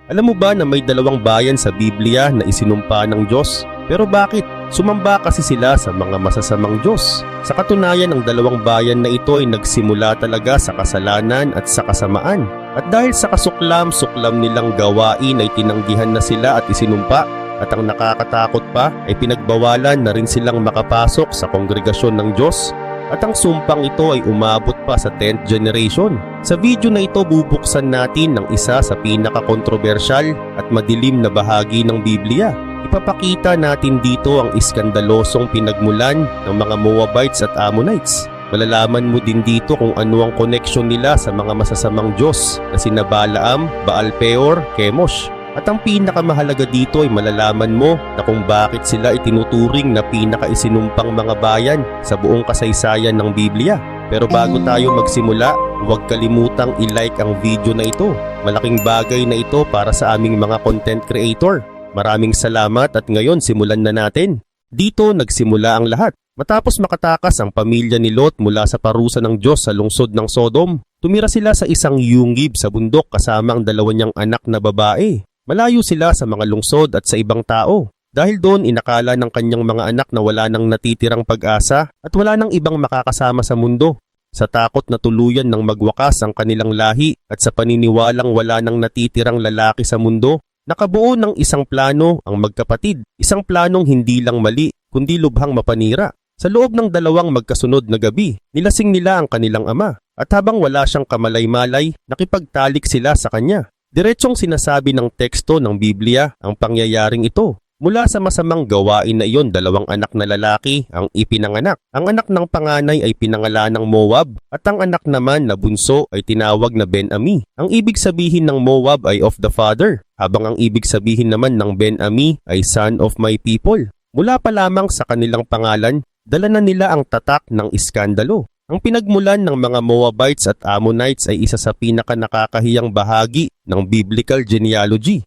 Alam mo ba na may dalawang bayan sa Biblia na isinumpa ng Diyos? Pero bakit? Sumamba kasi sila sa mga masasamang Diyos. Sa katunayan, ang dalawang bayan na ito ay nagsimula talaga sa kasalanan at sa kasamaan. At dahil sa kasuklam-suklam nilang gawain ay tinanggihan na sila at isinumpa. At ang nakakatakot pa ay pinagbawalan na rin silang makapasok sa kongregasyon ng Diyos. At ang sumpang ito ay umabot pa sa 10th generation. Sa video na ito bubuksan natin ng isa sa pinaka-kontrobersyal at madilim na bahagi ng Biblia. Ipapakita natin dito ang iskandalosong pinagmulan ng mga Moabites at Ammonites. Malalaman mo din dito kung ano ang koneksyon nila sa mga masasamang Diyos na sina Balaam, Baal-peor, Chemosh. At ang pinakamahalaga dito ay malalaman mo na kung bakit sila itinuturing na pinaka-isinumpang mga bayan sa buong kasaysayan ng Biblia. Pero bago tayo magsimula, huwag kalimutang i-like ang video na ito. Malaking bagay na ito para sa aming mga content creator. Maraming salamat at ngayon simulan na natin. Dito nagsimula ang lahat. Matapos makatakas ang pamilya ni Lot mula sa parusa ng Diyos sa lungsod ng Sodom, tumira sila sa isang yungib sa bundok kasama ang dalawa niyang anak na babae. Malayo sila sa mga lungsod at sa ibang tao. Dahil doon inakala ng kanyang mga anak na wala nang natitirang pag-asa at wala nang ibang makakasama sa mundo. Sa takot na tuluyan ng magwakas ang kanilang lahi at sa paniniwalang wala nang natitirang lalaki sa mundo, nakabuo ng isang plano ang magkapatid. Isang planong hindi lang mali, kundi lubhang mapanira. Sa loob ng dalawang magkasunod na gabi, nilasing nila ang kanilang ama. At habang wala siyang kamalay-malay, nakipagtalik sila sa kanya. Diretsong sinasabi ng teksto ng Biblia ang pangyayaring ito. Mula sa masamang gawain na iyon, dalawang anak na lalaki ang ipinanganak. Ang anak ng panganay ay pinangalanang Moab at ang anak naman na bunso ay tinawag na Ben-ami. Ang ibig sabihin ng Moab ay of the father, habang ang ibig sabihin naman ng Ben-ami ay son of my people. Mula pa lamang sa kanilang pangalan, dala na nila ang tatak ng iskandalo. Ang pinagmulan ng mga Moabites at Ammonites ay isa sa pinaka-nakakahiyang bahagi ng biblical genealogy.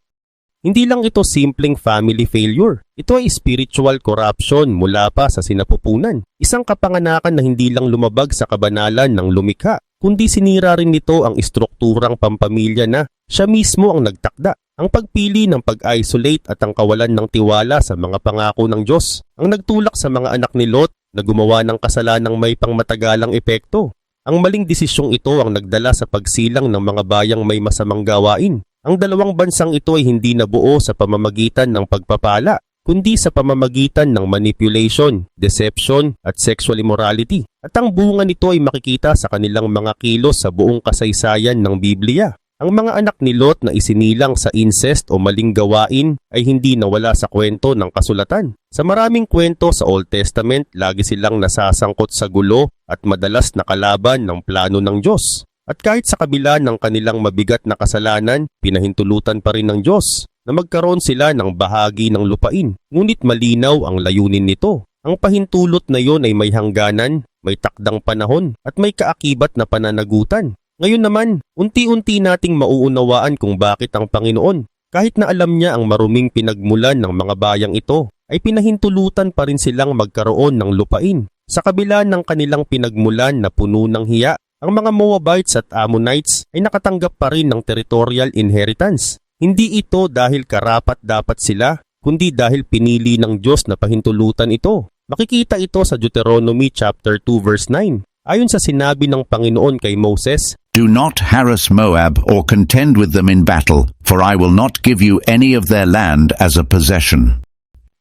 Hindi lang ito simpleng family failure. Ito ay spiritual corruption mula pa sa sinapupunan. Isang kapanganakan na hindi lang lumabag sa kabanalan ng lumikha, kundi sinira rin nito ang istrukturang pampamilya na siya mismo ang nagtakda. Ang pagpili ng pag-isolate at ang kawalan ng tiwala sa mga pangako ng Diyos ang nagtulak sa mga anak ni Lot na gumawa ng kasalanang may pangmatagalang epekto. Ang maling desisyong ito ang nagdala sa pagsilang ng mga bayang may masamang gawain. Ang dalawang bansang ito ay hindi nabuo sa pamamagitan ng pagpapala, kundi sa pamamagitan ng manipulation, deception at sexual immorality. At ang bunga nito ay makikita sa kanilang mga kilos sa buong kasaysayan ng Biblia. Ang mga anak ni Lot na isinilang sa incest o maling gawain ay hindi nawala sa kwento ng kasulatan. Sa maraming kwento sa Old Testament, lagi silang nasasangkot sa gulo at madalas nakalaban ng plano ng Diyos. At kahit sa kabila ng kanilang mabigat na kasalanan, pinahintulutan pa rin ng Diyos na magkaroon sila ng bahagi ng lupain. Ngunit malinaw ang layunin nito. Ang pahintulot na yon ay may hangganan, may takdang panahon at may kaakibat na pananagutan. Ngayon naman, unti-unti nating mauunawaan kung bakit ang Panginoon, kahit na alam niya ang maruming pinagmulan ng mga bayang ito, ay pinahintulutan pa rin silang magkaroon ng lupain. Sa kabila ng kanilang pinagmulan na puno ng hiya, ang mga Moabites at Ammonites ay nakatanggap pa rin ng territorial inheritance. Hindi ito dahil karapat-dapat sila, kundi dahil pinili ng Diyos na pahintulutan ito. Makikita ito sa Deuteronomy chapter 2 verse 9. Ayon sa sinabi ng Panginoon kay Moses, Do not harass Moab or contend with them in battle, for I will not give you any of their land as a possession.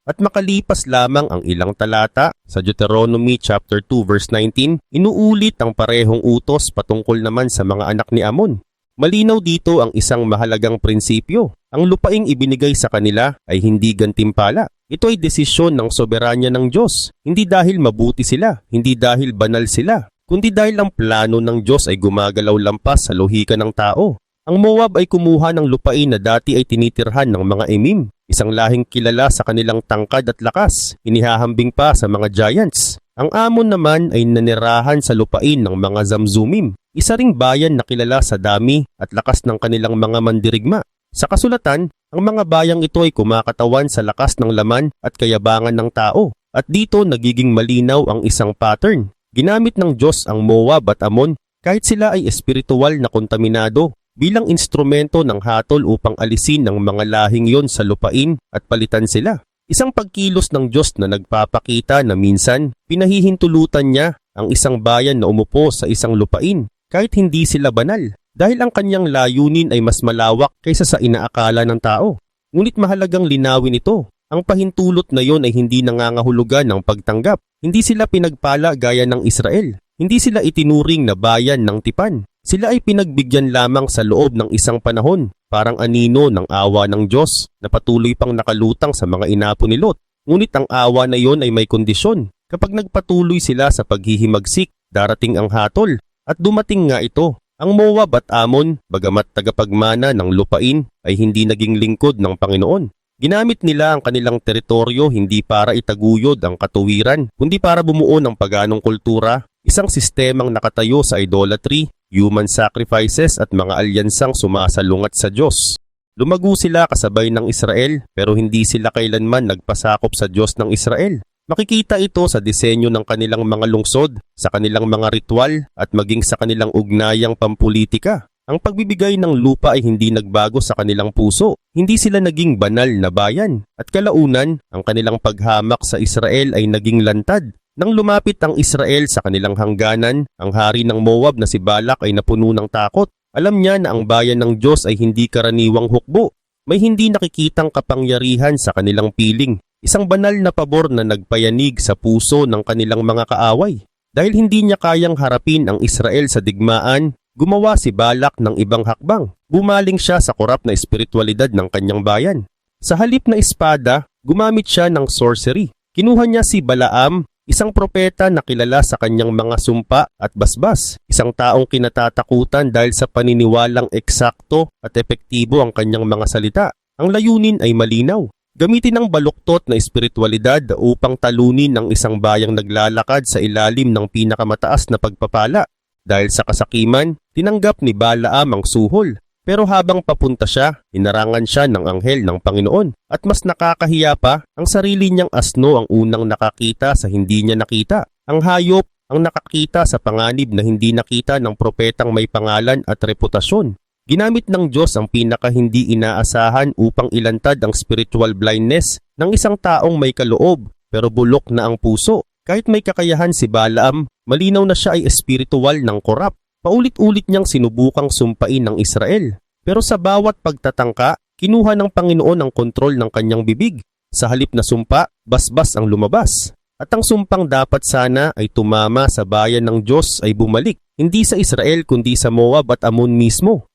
At makalipas lamang ang ilang talata, sa Deuteronomy chapter 2 verse 19, inuulit ang parehong utos patungkol naman sa mga anak ni Ammon. Malinaw dito ang isang mahalagang prinsipyo. Ang lupaing ibinigay sa kanila ay hindi gantimpala. Ito ay desisyon ng soberanya ng Diyos. Hindi dahil mabuti sila, hindi dahil banal sila, kundi dahil ang plano ng Diyos ay gumagalaw lampas sa lohika ng tao. Ang Moab ay kumuha ng lupain na dati ay tinitirhan ng mga Emim, isang lahing kilala sa kanilang tangkad at lakas, inihahambing pa sa mga giants. Ang Ammon naman ay nanirahan sa lupain ng mga Zamzumim, isa ring bayan na kilala sa dami at lakas ng kanilang mga mandirigma. Sa kasulatan, ang mga bayang ito ay kumakatawan sa lakas ng laman at kayabangan ng tao. At dito nagiging malinaw ang isang pattern. Ginamit ng Diyos ang Moab at Ammon kahit sila ay espiritual na kontaminado bilang instrumento ng hatol upang alisin ng mga lahing yon sa lupain at palitan sila. Isang pagkilos ng Diyos na nagpapakita na minsan pinahihintulutan niya ang isang bayan na umupo sa isang lupain kahit hindi sila banal dahil ang kanyang layunin ay mas malawak kaysa sa inaakala ng tao. Ngunit mahalagang linawin ito. Ang pahintulot na yon ay hindi nangangahulugan ng pagtanggap. Hindi sila pinagpala gaya ng Israel. Hindi sila itinuring na bayan ng tipan. Sila ay pinagbigyan lamang sa loob ng isang panahon, parang anino ng awa ng Diyos na patuloy pang nakalutang sa mga inapo ni Lot. Ngunit ang awa na yon ay may kondisyon. Kapag nagpatuloy sila sa paghihimagsik, darating ang hatol. At dumating nga ito. Ang Moab at Ammon, bagamat tagapagmana ng lupain, ay hindi naging lingkod ng Panginoon. Ginamit nila ang kanilang teritoryo hindi para itaguyod ang katuwiran, kundi para bumuo ng paganong kultura, isang sistemang nakatayo sa idolatry, human sacrifices at mga alyansang sumasalungat sa Diyos. Lumago sila kasabay ng Israel pero hindi sila kailanman nagpasakop sa Diyos ng Israel. Makikita ito sa disenyo ng kanilang mga lungsod, sa kanilang mga ritual at maging sa kanilang ugnayang pampulitika. Ang pagbibigay ng lupa ay hindi nagbago sa kanilang puso. Hindi sila naging banal na bayan. At kalaunan, ang kanilang paghamak sa Israel ay naging lantad. Nang lumapit ang Israel sa kanilang hangganan, ang hari ng Moab na si Balak ay napuno ng takot. Alam niya na ang bayan ng Diyos ay hindi karaniwang hukbo. May hindi nakikitang kapangyarihan sa kanilang piling. Isang banal na pabor na nagpayanig sa puso ng kanilang mga kaaway. Dahil hindi niya kayang harapin ang Israel sa digmaan, gumawa si Balak ng ibang hakbang. Bumaling siya sa korap na espiritualidad ng kanyang bayan. Sa halip na espada, gumamit siya ng sorcery. Kinuha niya si Balaam, isang propeta na kilala sa kanyang mga sumpa at basbas. Isang taong kinatatakutan dahil sa paniniwalang eksakto at epektibo ang kanyang mga salita. Ang layunin ay malinaw. Gamitin ang baluktot na espiritualidad upang talunin ng isang bayang naglalakad sa ilalim ng pinakamataas na pagpapala. Dahil sa kasakiman, tinanggap ni Balaam ang suhol. Pero habang papunta siya, inarangan siya ng anghel ng Panginoon. At mas nakakahiya pa, ang sarili niyang asno ang unang nakakita sa hindi niya nakita. Ang hayop ang nakakita sa panganib na hindi nakita ng propetang may pangalan at reputasyon. Ginamit ng Diyos ang pinaka hindi inaasahan upang ilantad ang spiritual blindness ng isang taong may kaloob pero bulok na ang puso. Kahit may kakayahan si Balaam, malinaw na siya ay espiritual ng korap. Paulit-ulit niyang sinubukang sumpain ng Israel. Pero sa bawat pagtatangka, kinuha ng Panginoon ang kontrol ng kanyang bibig. Sa halip na sumpa, basbas ang lumabas. At ang sumpang dapat sana ay tumama sa bayan ng Diyos ay bumalik, hindi sa Israel kundi sa Moab at Ammon mismo.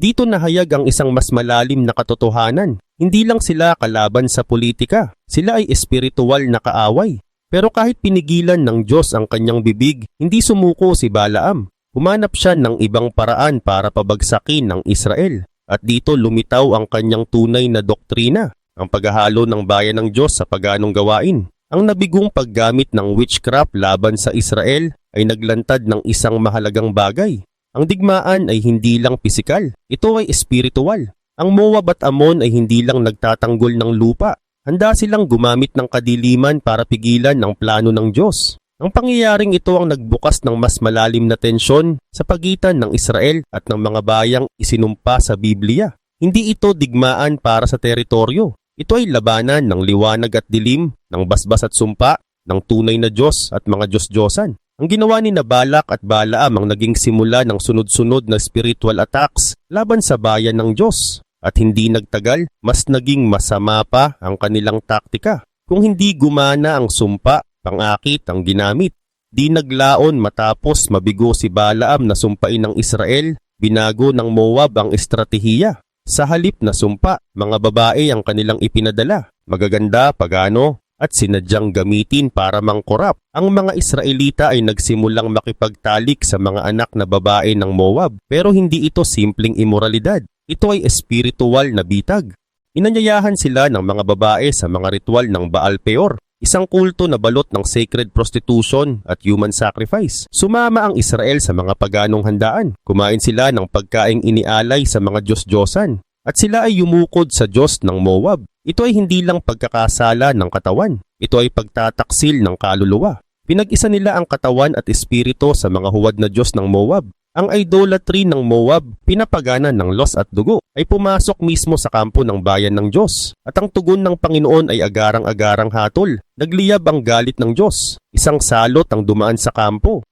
Dito nahayag ang isang mas malalim na katotohanan. Hindi lang sila kalaban sa politika, sila ay espiritual na kaaway. Pero kahit pinigilan ng Diyos ang kanyang bibig, hindi sumuko si Balaam. Humanap siya ng ibang paraan para pabagsakin ng Israel. At dito lumitaw ang kanyang tunay na doktrina, ang paghahalo ng bayan ng Diyos sa paganong gawain. Ang nabigong paggamit ng witchcraft laban sa Israel ay naglantad ng isang mahalagang bagay. Ang digmaan ay hindi lang pisikal, ito ay espiritual. Ang Moab at Ammon ay hindi lang nagtatanggol ng lupa. Handa silang gumamit ng kadiliman para pigilan ang plano ng Diyos. Ang pangyayaring ito ang nagbukas ng mas malalim na tensyon sa pagitan ng Israel at ng mga bayang isinumpa sa Biblia. Hindi ito digmaan para sa teritoryo. Ito ay labanan ng liwanag at dilim, ng basbas at sumpa, ng tunay na Diyos at mga Diyos-Diyosan. Ang ginawa ni Balak at Balaam ang naging simula ng sunod-sunod na spiritual attacks laban sa bayan ng Diyos. At hindi nagtagal, mas naging masama pa ang kanilang taktika. Kung hindi gumana ang sumpa, pangakit ang ginamit. Di naglaon matapos mabigo si Balaam na sumpain ng Israel, binago ng Moab ang estratehiya. Sa halip na sumpa, mga babae ang kanilang ipinadala, magaganda, pagano, at sinadyang gamitin para mangkorap. Ang mga Israelita ay nagsimulang makipagtalik sa mga anak na babae ng Moab, pero hindi ito simpleng imoralidad. Ito ay espiritual na bitag. Inanyayahan sila ng mga babae sa mga ritual ng Baal Peor, isang kulto na balot ng sacred prostitution at human sacrifice. Sumama ang Israel sa mga paganong handaan. Kumain sila ng pagkaing inialay sa mga Diyos-Diyosan. At sila ay yumukod sa Diyos ng Moab. Ito ay hindi lang pagkakasala ng katawan. Ito ay pagtataksil ng kaluluwa. Pinag-isa nila ang katawan at espiritu sa mga huwad na Diyos ng Moab. Ang idolatry ng Moab, pinapagana ng los at dugo, ay pumasok mismo sa kampo ng bayan ng Diyos. At ang tugon ng Panginoon ay agarang-agarang hatol. Nagliyab ang galit ng Diyos. Isang salot ang dumaan sa kampo.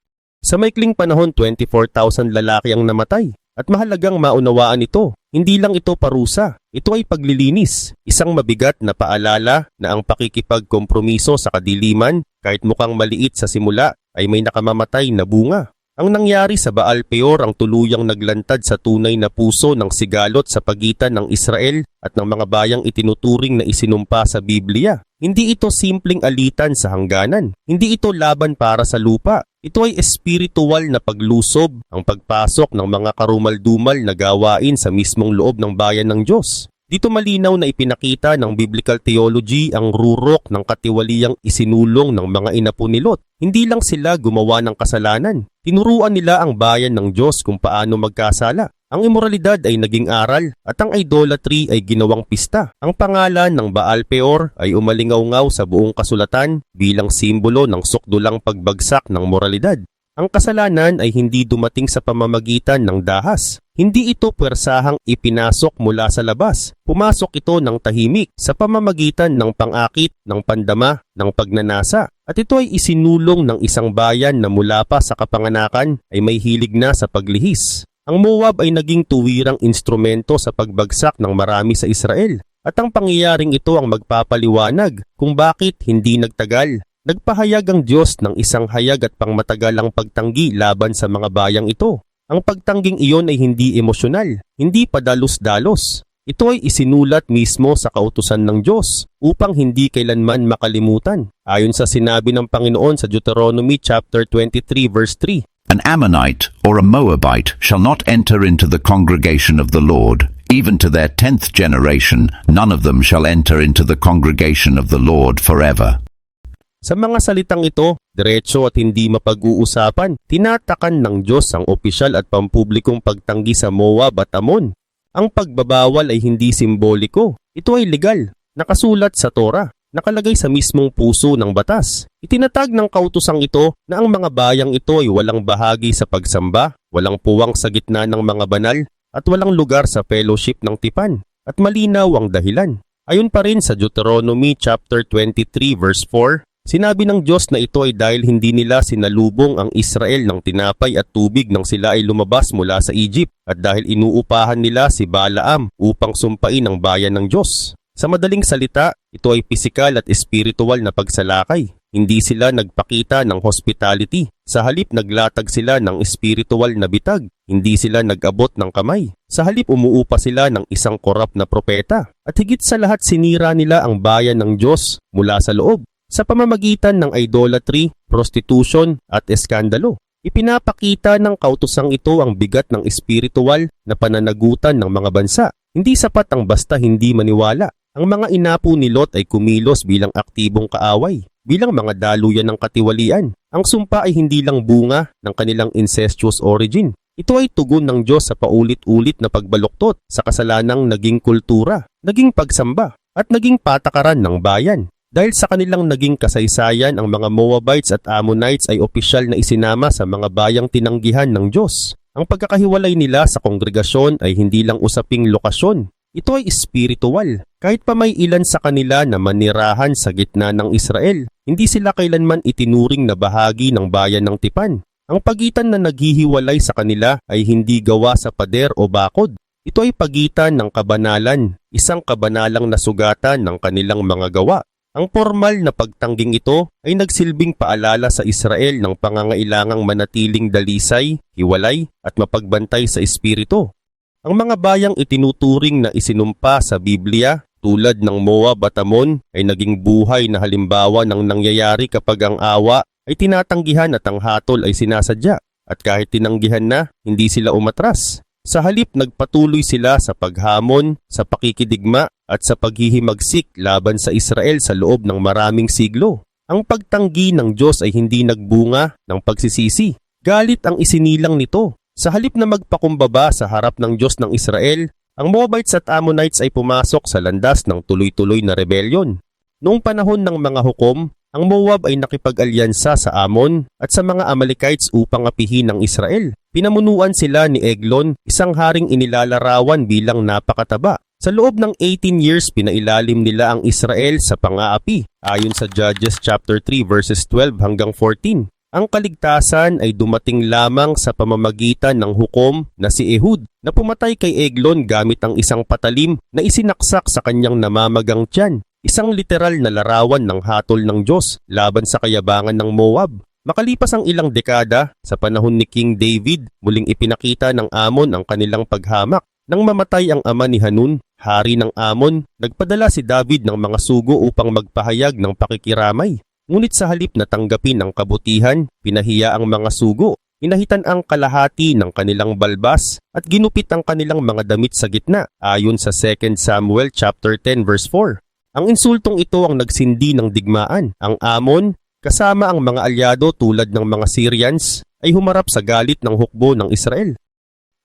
Sa maikling panahon, 24,000 lalaki ang namatay. At mahalagang maunawaan ito. Hindi lang ito parusa. Ito ay paglilinis. Isang mabigat na paalala na ang pakikipagkompromiso sa kadiliman, kahit mukhang maliit sa simula, ay may nakamamatay na bunga. Ang nangyari sa Baal Peor ang tuluyang naglantad sa tunay na puso ng sigalot sa pagitan ng Israel at ng mga bayang itinuturing na isinumpa sa Biblia. Hindi ito simpleng alitan sa hangganan. Hindi ito laban para sa lupa. Ito ay espiritual na paglusob, ang pagpasok ng mga karumal-dumal na gawain sa mismong loob ng bayan ng Diyos. Dito malinaw na ipinakita ng biblical theology ang rurok ng katiwaliang isinulong ng mga inapo ni Lot. Hindi lang sila gumawa ng kasalanan. Tinuruan nila ang bayan ng Diyos kung paano magkasala. Ang imoralidad ay naging aral at ang idolatry ay ginawang pista. Ang pangalan ng Baal Peor ay umalingaw-ngaw sa buong kasulatan bilang simbolo ng sukdulang pagbagsak ng moralidad. Ang kasalanan ay hindi dumating sa pamamagitan ng dahas. Hindi ito puwersahang ipinasok mula sa labas. Pumasok ito ng tahimik sa pamamagitan ng pangakit, ng pandama, ng pagnanasa. At ito ay isinulong ng isang bayan na mula pa sa kapanganakan ay may hilig na sa paglihis. Ang Moab ay naging tuwirang instrumento sa pagbagsak ng marami sa Israel. At ang pangyayaring ito ang magpapaliwanag kung bakit hindi nagtagal. Nagpahayag ang Diyos ng isang hayag at pangmatagalang pagtanggi laban sa mga bayang ito. Ang pagtangging iyon ay hindi emosyonal, hindi padalos-dalos. Ito ay isinulat mismo sa kautusan ng Diyos upang hindi kailanman makalimutan. Ayon sa sinabi ng Panginoon sa Deuteronomy chapter 23 verse 3. An Ammonite or a Moabite shall not enter into the congregation of the Lord. Even to their 10th generation, none of them shall enter into the congregation of the Lord forever. Sa mga salitang ito, diretso at hindi mapag-uusapan, tinatakan ng Diyos ang opisyal at pampublikong pagtanggi sa Moab at Ammon. Ang pagbabawal ay hindi simboliko. Ito ay legal, nakasulat sa Torah, nakalagay sa mismong puso ng batas. Itinatag ng kautusang ito na ang mga bayang ito ay walang bahagi sa pagsamba, walang puwang sa gitna ng mga banal, at walang lugar sa fellowship ng tipan. At malinaw ang dahilan. Ayon pa rin sa Deuteronomy chapter 23 verse 4, sinabi ng Diyos na ito ay dahil hindi nila sinalubong ang Israel ng tinapay at tubig nang sila ay lumabas mula sa Egypt at dahil inuupahan nila si Balaam upang sumpain ang bayan ng Diyos. Sa madaling salita, ito ay pisikal at espiritual na pagsalakay. Hindi sila nagpakita ng hospitality. Sa halip naglatag sila ng espiritual na bitag. Hindi sila nag-abot ng kamay. Sa halip umuupa sila ng isang korap na propeta. At higit sa lahat sinira nila ang bayan ng Diyos mula sa loob. Sa pamamagitan ng idolatry, prostitution at eskandalo. Ipinapakita ng kautusang ito ang bigat ng espiritual na pananagutan ng mga bansa. Hindi sapat ang basta hindi maniwala. Ang mga inapo ni Lot ay kumilos bilang aktibong kaaway, bilang mga daluyan ng katiwalian. Ang sumpa ay hindi lang bunga ng kanilang incestuous origin. Ito ay tugon ng Diyos sa paulit-ulit na pagbaluktot sa kasalanang naging kultura, naging pagsamba, at naging patakaran ng bayan. Dahil sa kanilang naging kasaysayan, ang mga Moabites at Ammonites ay opisyal na isinama sa mga bayang tinanggihan ng Diyos. Ang pagkakahiwalay nila sa kongregasyon ay hindi lang usaping lokasyon. Ito ay espiritual. Kahit pa may ilan sa kanila na manirahan sa gitna ng Israel, hindi sila kailanman itinuring na bahagi ng bayan ng tipan. Ang pagitan na naghihiwalay sa kanila ay hindi gawa sa pader o bakod. Ito ay pagitan ng kabanalan, isang kabanalang nasugatan ng kanilang mga gawa. Ang formal na pagtangging ito ay nagsilbing paalala sa Israel ng pangangailangang manatiling dalisay, hiwalay at mapagbantay sa espiritu. Ang mga bayang itinuturing na isinumpa sa Biblia tulad ng Moab at Ammon ay naging buhay na halimbawa ng nangyayari kapag ang awa ay tinatanggihan at ang hatol ay sinasadya. At kahit tinanggihan na, hindi sila umatras. Sa halip nagpatuloy sila sa paghamon, sa pakikidigma at sa paghihimagsik laban sa Israel sa loob ng maraming siglo. Ang pagtanggi ng Diyos ay hindi nagbunga ng pagsisisi. Galit ang isinilang nito. Sa halip na magpakumbaba sa harap ng Diyos ng Israel, ang Moabites at Ammonites ay pumasok sa landas ng tuloy-tuloy na rebelyon. Noong panahon ng mga hukom, ang Ang Moab ay nakipag-alyansa sa Ammon at sa mga Amalekites upang apihin ang Israel. Pinamunuan sila ni Eglon, isang haring inilalarawan bilang napakataba. Sa loob ng 18 years, pinailalim nila ang Israel sa pang-aapi, ayon sa Judges chapter 3 verses 12 hanggang 14. Ang kaligtasan ay dumating lamang sa pamamagitan ng hukom na si Ehud na pumatay kay Eglon gamit ang isang patalim na isinaksak sa kanyang namamagang tiyan. Isang literal na larawan ng hatol ng Diyos laban sa kayabangan ng Moab. Makalipas ang ilang dekada, sa panahon ni King David, muling ipinakita ng Ammon ang kanilang paghamak. Nang mamatay ang ama ni Hanun, hari ng Ammon, nagpadala si David ng mga sugo upang magpahayag ng pakikiramay. Ngunit sa halip na tanggapin ang kabutihan, pinahiya ang mga sugo. Inahitan ang kalahati ng kanilang balbas at ginupit ang kanilang mga damit sa gitna, ayon sa 2 Samuel chapter 10 verse 4. Ang insultong ito ang nagsindi ng digmaan. Ang Ammon, kasama ang mga alyado tulad ng mga Syrians, ay humarap sa galit ng hukbo ng Israel.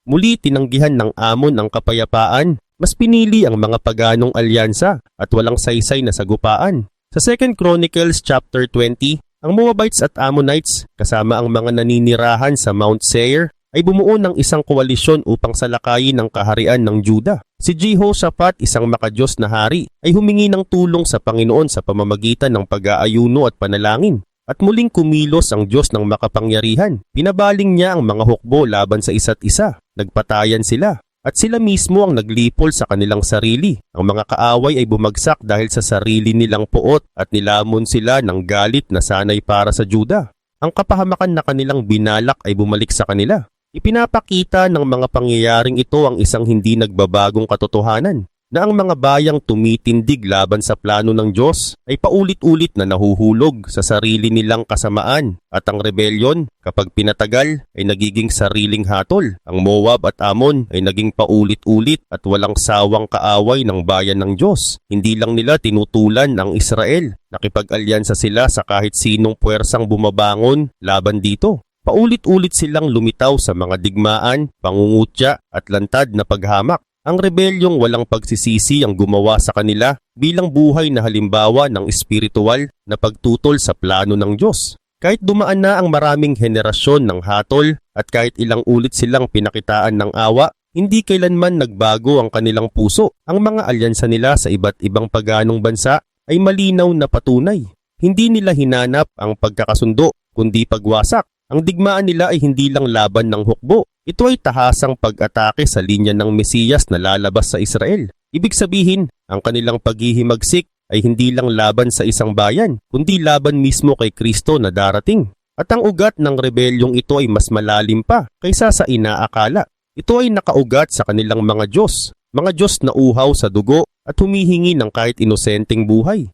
Muli tinanggihan ng Ammon ang kapayapaan, mas pinili ang mga paganong alyansa at walang saysay na sagupaan. Sa 2 Chronicles chapter 20, ang Moabites at Ammonites, kasama ang mga naninirahan sa Mount Seir, ay bumuo ng isang koalisyon upang salakayin ang kaharian ng Juda. Si Jehoshaphat, isang makadiyos na hari, ay humingi ng tulong sa Panginoon sa pamamagitan ng pag-aayuno at panalangin. At muling kumilos ang Diyos ng makapangyarihan. Pinabaling niya ang mga hukbo laban sa isa't isa. Nagpatayan sila. At sila mismo ang naglipol sa kanilang sarili. Ang mga kaaway ay bumagsak dahil sa sarili nilang puot at nilamon sila ng galit na sanay para sa Juda. Ang kapahamakan na kanilang binalak ay bumalik sa kanila. Ipinapakita ng mga pangyayaring ito ang isang hindi nagbabagong katotohanan na ang mga bayang tumitindig laban sa plano ng Diyos ay paulit-ulit na nahuhulog sa sarili nilang kasamaan at ang rebelyon kapag pinatagal ay nagiging sariling hatol. Ang Moab at Ammon ay naging paulit-ulit at walang sawang kaaway ng bayan ng Diyos. Hindi lang nila tinutulan ang Israel, nakipag-alyansa sila sa kahit sinong puwersang bumabangon laban dito. Paulit-ulit silang lumitaw sa mga digmaan, pangungutya at lantad na paghamak. Ang rebelyong walang pagsisisi ang gumawa sa kanila bilang buhay na halimbawa ng espiritual na pagtutol sa plano ng Diyos. Kahit dumaan na ang maraming henerasyon ng hatol at kahit ilang ulit silang pinakitaan ng awa, hindi kailanman nagbago ang kanilang puso. Ang mga alyansa nila sa iba't ibang paganong bansa ay malinaw na patunay. Hindi nila hinanap ang pagkakasundo, kundi pagwasak. Ang digmaan nila ay hindi lang laban ng hukbo. Ito ay tahasang pag-atake sa linya ng Mesiyas na lalabas sa Israel. Ibig sabihin, ang kanilang paghihimagsik ay hindi lang laban sa isang bayan, kundi laban mismo kay Kristo na darating. At ang ugat ng rebelyong ito ay mas malalim pa kaysa sa inaakala. Ito ay nakaugat sa kanilang mga Diyos na uhaw sa dugo at humihingi ng kahit inosenteng buhay.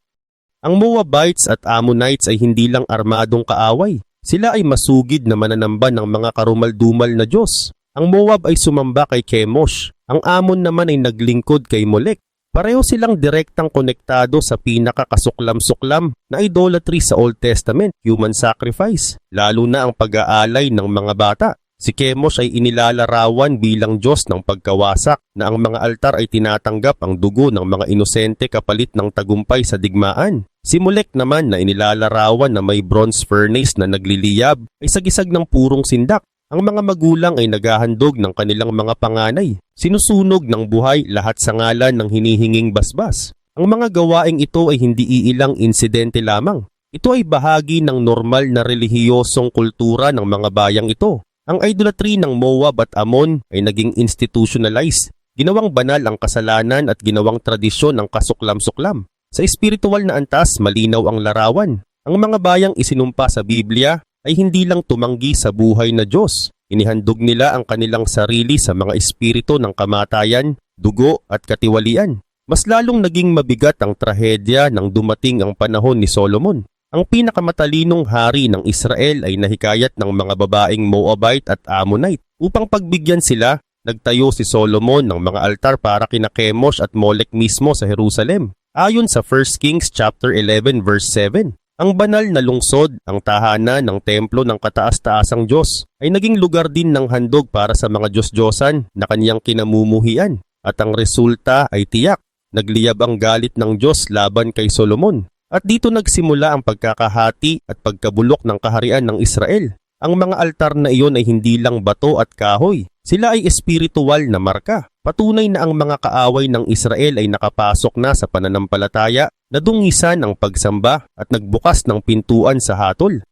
Ang Moabites at Ammonites ay hindi lang armadong kaaway. Sila ay masugid na mananamba ng mga karumal-dumal na Diyos. Ang Moab ay sumamba kay Chemosh. Ang Ammon naman ay naglingkod kay Molek. Pareho silang direktang konektado sa pinakakasuklam-suklam na idolatry sa Old Testament, human sacrifice, lalo na ang pag-aalay ng mga bata. Si Chemosh ay inilalarawan bilang Diyos ng pagkawasak na ang mga altar ay tinatanggap ang dugo ng mga inosente kapalit ng tagumpay sa digmaan. Si Molek naman na inilalarawan na may bronze furnace na nagliliyab ay sagisag ng purong sindak. Ang mga magulang ay naghahandog ng kanilang mga panganay. Sinusunog ng buhay lahat sa ngalan ng hinihinging basbas. Ang mga gawaing ito ay hindi iilang insidente lamang. Ito ay bahagi ng normal na relihiyosong kultura ng mga bayang ito. Ang idolatry ng Moab at Ammon ay naging institutionalized. Ginawang banal ang kasalanan at ginawang tradisyon ang kasuklam-suklam. Sa espiritual na antas, malinaw ang larawan. Ang mga bayang isinumpa sa Biblia ay hindi lang tumanggi sa buhay na Diyos. Inihandog nila ang kanilang sarili sa mga espiritu ng kamatayan, dugo at katiwalian. Mas lalong naging mabigat ang trahedya nang dumating ang panahon ni Solomon. Ang pinakamatalinong hari ng Israel ay nahikayat ng mga babaeng Moabite at Ammonite. Upang pagbigyan sila, nagtayo si Solomon ng mga altar para kina Chemosh at Molek mismo sa Jerusalem. Ayon sa 1 Kings chapter 11 verse 7, ang banal na lungsod, ang tahanan ng templo ng kataas-taasang Diyos, ay naging lugar din ng handog para sa mga Diyos-Diyosan na kanyang kinamumuhian. At ang resulta ay tiyak, nagliyab ang galit ng Diyos laban kay Solomon. At dito nagsimula ang pagkakahati at pagkabulok ng kaharian ng Israel. Ang mga altar na iyon ay hindi lang bato at kahoy. Sila ay espiritual na marka. Patunay na ang mga kaaway ng Israel ay nakapasok na sa pananampalataya, nadungisan ang pagsamba at nagbukas ng pintuan sa hatol.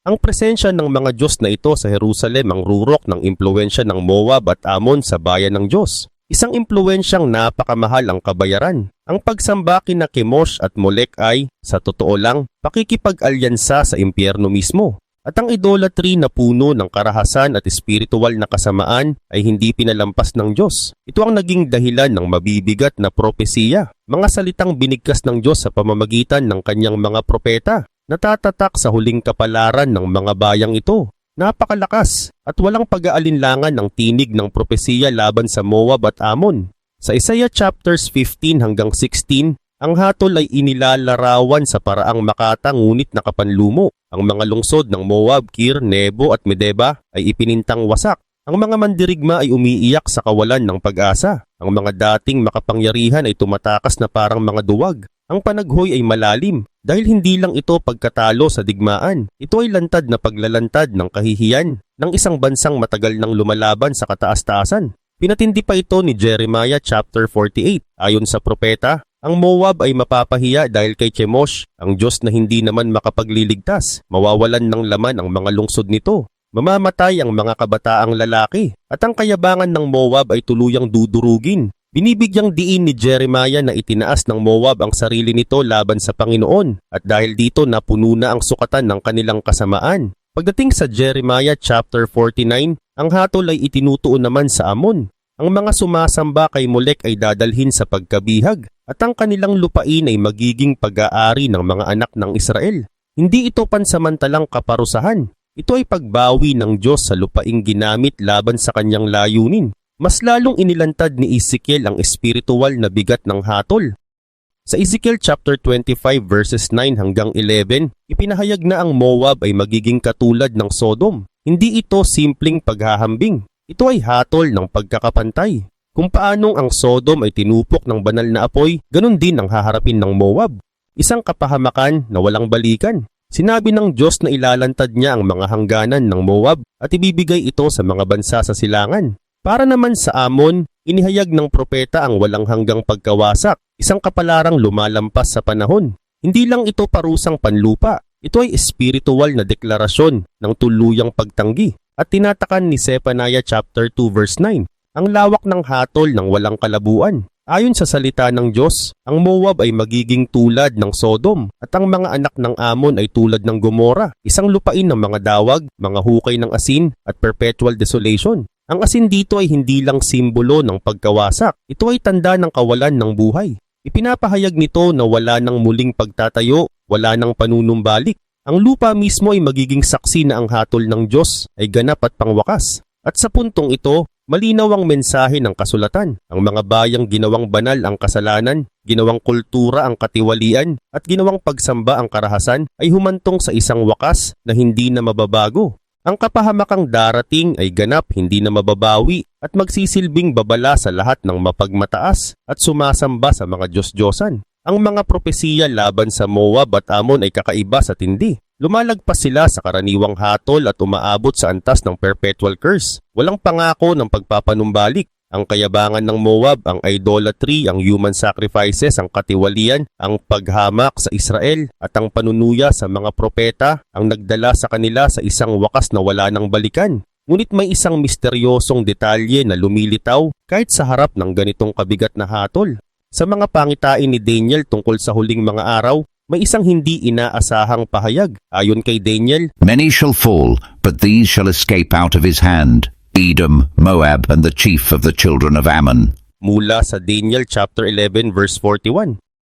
Ang presensya ng mga Diyos na ito sa Jerusalem ang rurok ng impluensya ng Moab at Ammon sa bayan ng Diyos. Isang impluensyang napakamahal ang kabayaran. Ang pagsamba kina Chemosh at Molek ay, sa totoo lang, pakikipag-alyansa sa impyerno mismo. At ang idolatry na puno ng karahasan at espiritual na kasamaan ay hindi pinalampas ng Diyos. Ito ang naging dahilan ng mabibigat na propesiya, mga salitang binigkas ng Diyos sa pamamagitan ng kanyang mga propeta, natatatak sa huling kapalaran ng mga bayang ito. Napakalakas at walang pag-aalinlangan ng tinig ng propesiya laban sa Moab at Ammon. Sa Isaiah chapters 15 hanggang 16, ang hatol ay inilalarawan sa paraang makata ngunit nakapanlumo. Ang mga lungsod ng Moab, Kir, Nebo at Medeba ay ipinintang wasak. Ang mga mandirigma ay umiiyak sa kawalan ng pag-asa. Ang mga dating makapangyarihan ay tumatakas na parang mga duwag. Ang panaghoy ay malalim dahil hindi lang ito pagkatalo sa digmaan. Ito ay lantad na paglalantad ng kahihiyan ng isang bansang matagal nang lumalaban sa kataas-taasan. Pinatindi pa ito ni Jeremiah chapter 48. Ayon sa propeta, ang Moab ay mapapahiya dahil kay Chemosh, ang Diyos na hindi naman makapagliligtas. Mawawalan ng laman ang mga lungsod nito. Mamamatay ang mga kabataang lalaki at ang kayabangan ng Moab ay tuluyang dudurugin. Binibigyang diin ni Jeremiah na itinaas ng Moab ang sarili nito laban sa Panginoon at dahil dito napuno na ang sukatan ng kanilang kasamaan. Pagdating sa Jeremiah chapter 49, ang hatol ay itinutuon naman sa Ammon. Ang mga sumasamba kay Molek ay dadalhin sa pagkabihag at ang kanilang lupain ay magiging pag-aari ng mga anak ng Israel. Hindi ito pansamantalang kaparusahan. Ito ay pagbawi ng Diyos sa lupaing ginamit laban sa kanyang layunin. Mas lalong inilantad ni Ezekiel ang espiritual na bigat ng hatol. Sa Ezekiel chapter 25 verses 9 hanggang 11, ipinahayag na ang Moab ay magiging katulad ng Sodom. Hindi ito simpleng paghahambing. Ito ay hatol ng pagkakapantay. Kung paanong ang Sodom ay tinupok ng banal na apoy, ganun din ang haharapin ng Moab. Isang kapahamakan na walang balikan. Sinabi ng Diyos na ilalantad niya ang mga hangganan ng Moab at ibibigay ito sa mga bansa sa silangan. Para naman sa Ammon, inihayag ng propeta ang walang hanggang pagkawasak, isang kapalarang lumalampas sa panahon. Hindi lang ito parusang panlupa, ito ay espiritual na deklarasyon ng tuluyang pagtanggi. At tinatakan ni Zephaniah chapter 2 verse 9, ang lawak ng hatol ng walang kalabuan. Ayon sa salita ng Diyos, ang Moab ay magiging tulad ng Sodom at ang mga anak ng Ammon ay tulad ng Gomora, isang lupain ng mga dawag, mga hukay ng asin at perpetual desolation. Ang asin dito ay hindi lang simbolo ng pagkawasak, ito ay tanda ng kawalan ng buhay. Ipinapahayag nito na wala nang muling pagtatayo, wala nang panunumbalik. Ang lupa mismo ay magiging saksi na ang hatol ng Diyos ay ganap at pangwakas. At sa puntong ito, malinaw ang mensahe ng kasulatan. Ang mga bayang ginawang banal ang kasalanan, ginawang kultura ang katiwalian, at ginawang pagsamba ang karahasan ay humantong sa isang wakas na hindi na mababago. Ang kapahamakang darating ay ganap hindi na mababawi at magsisilbing babala sa lahat ng mapagmataas at sumasamba sa mga Diyos-Diyosan. Ang mga propesiya laban sa Moab at Ammon ay kakaiba sa tindi. Lumalagpas sila sa karaniwang hatol at umaabot sa antas ng perpetual curse. Walang pangako ng pagpapanumbalik. Ang kayabangan ng Moab, ang idolatry, ang human sacrifices, ang katiwalian, ang paghamak sa Israel at ang panunuya sa mga propeta ang nagdala sa kanila sa isang wakas na wala nang balikan. Ngunit may isang misteryosong detalye na lumilitaw kahit sa harap ng ganitong kabigat na hatol. Sa mga pangitain ni Daniel tungkol sa huling mga araw, may isang hindi inaasahang pahayag. Ayon kay Daniel, Many shall fall, but these shall escape out of his hand. Edom, Moab, and the chief of the children of Ammon. Mula sa Daniel chapter 11 verse 41.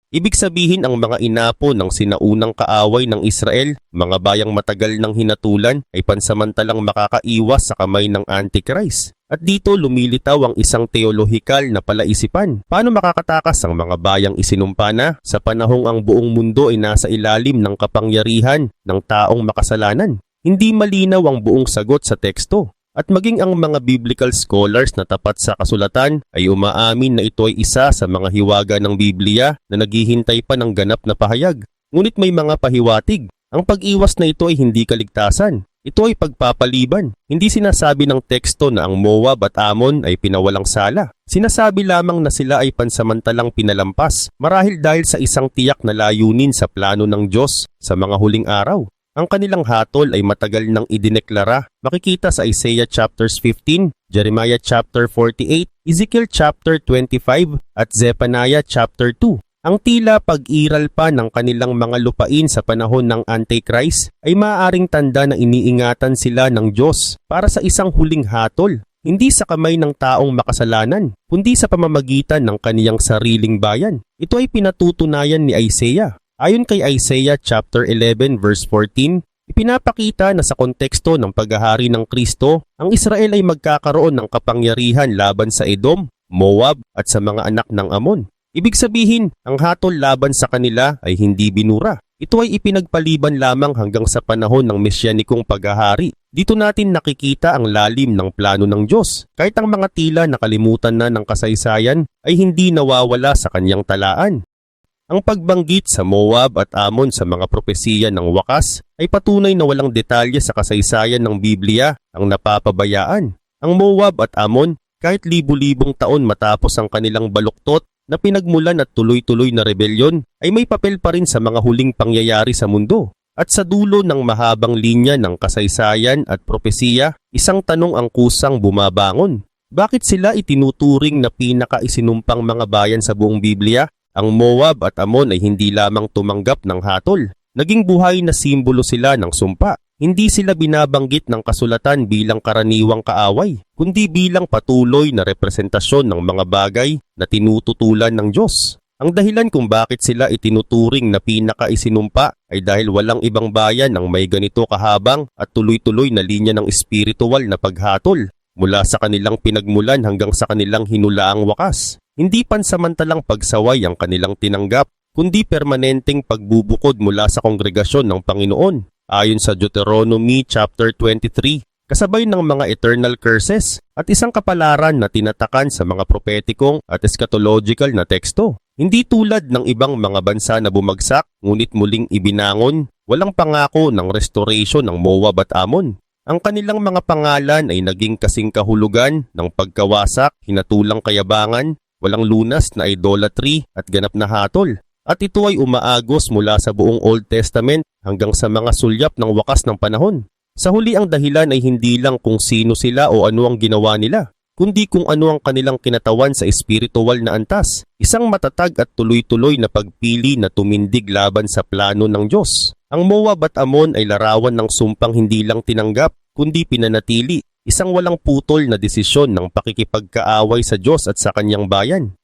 Ibig sabihin ang mga inapo ng sinaunang kaaway ng Israel, mga bayang matagal ng hinatulan, ay pansamantalang makakaiwas sa kamay ng Antichrist. At dito lumilitaw ang isang teolohikal na palaisipan. Paano makakatakas ang mga bayang isinumpa na sa panahong ang buong mundo ay nasa ilalim ng kapangyarihan ng taong makasalanan? Hindi malinaw ang buong sagot sa teksto. At maging ang mga biblical scholars na tapat sa kasulatan ay umaamin na ito ay isa sa mga hiwaga ng Biblia na naghihintay pa ng ganap na pahayag. Ngunit may mga pahiwatig. Ang pag-iwas na ito ay hindi kaligtasan. Ito ay pagpapaliban. Hindi sinasabi ng teksto na ang Moab at Ammon ay pinawalang sala. Sinasabi lamang na sila ay pansamantalang pinalampas marahil dahil sa isang tiyak na layunin sa plano ng Diyos sa mga huling araw. Ang kanilang hatol ay matagal nang idineklara. Makikita sa Isaiah chapters 15, Jeremiah chapter 48, Ezekiel chapter 25 at Zephaniah chapter 2. Ang tila pag-iral pa ng kanilang mga lupain sa panahon ng Antichrist ay maaaring tanda na iniingatan sila ng Diyos para sa isang huling hatol, hindi sa kamay ng taong makasalanan, kundi sa pamamagitan ng kaniyang sariling bayan. Ito ay pinatutunayan ni Isaiah. Ayon kay Isaiah chapter 11 verse 14, ipinapakita na sa konteksto ng paghahari ng Kristo, ang Israel ay magkakaroon ng kapangyarihan laban sa Edom, Moab at sa mga anak ng Ammon. Ibig sabihin, ang hatol laban sa kanila ay hindi binura. Ito ay ipinagpaliban lamang hanggang sa panahon ng mesyanikong paghahari. Dito natin nakikita ang lalim ng plano ng Diyos. Kahit ang mga tila nakalimutan na ng kasaysayan ay hindi nawawala sa kanyang talaan. Ang pagbanggit sa Moab at Ammon sa mga propesiya ng wakas ay patunay na walang detalye sa kasaysayan ng Biblia ang napapabayaan. Ang Moab at Ammon, kahit libu-libong taon matapos ang kanilang baluktot na pinagmulan at tuloy-tuloy na rebelyon, ay may papel pa rin sa mga huling pangyayari sa mundo. At sa dulo ng mahabang linya ng kasaysayan at propesiya, isang tanong ang kusang bumabangon. Bakit sila itinuturing na pinaka-isinumpang mga bayan sa buong Biblia? Ang Moab at Ammon ay hindi lamang tumanggap ng hatol. Naging buhay na simbolo sila ng sumpa. Hindi sila binabanggit ng kasulatan bilang karaniwang kaaway, kundi bilang patuloy na representasyon ng mga bagay na tinututulan ng Diyos. Ang dahilan kung bakit sila itinuturing na pinaka-isinumpa ay dahil walang ibang bayan ang may ganito kahabang at tuloy-tuloy na linya ng espiritual na paghatol mula sa kanilang pinagmulan hanggang sa kanilang hinulaang wakas. Hindi pansamantalang pagsaway ang kanilang tinanggap, kundi permanenteng pagbubukod mula sa kongregasyon ng Panginoon. Ayon sa Deuteronomy chapter 23, kasabay ng mga eternal curses at isang kapalaran na tinatakan sa mga propetikong at eschatological na teksto. Hindi tulad ng ibang mga bansa na bumagsak, ngunit muling ibinangon, walang pangako ng restoration ng Moab at Ammon. Ang kanilang mga pangalan ay naging kasing kahulugan ng pagkawasak, hinatulang kayabangan, walang lunas na idolatry at ganap na hatol. At ito ay umaagos mula sa buong Old Testament hanggang sa mga sulyap ng wakas ng panahon. Sa huli ang dahilan ay hindi lang kung sino sila o ano ang ginawa nila, kundi kung ano ang kanilang kinatawan sa espiritual na antas. Isang matatag at tuloy-tuloy na pagpili na tumindig laban sa plano ng Diyos. Ang Moab at Ammon ay larawan ng sumpang hindi lang tinanggap, kundi pinanatili. Isang walang putol na desisyon ng pakikipagkaaway sa Diyos at sa kanyang bayan.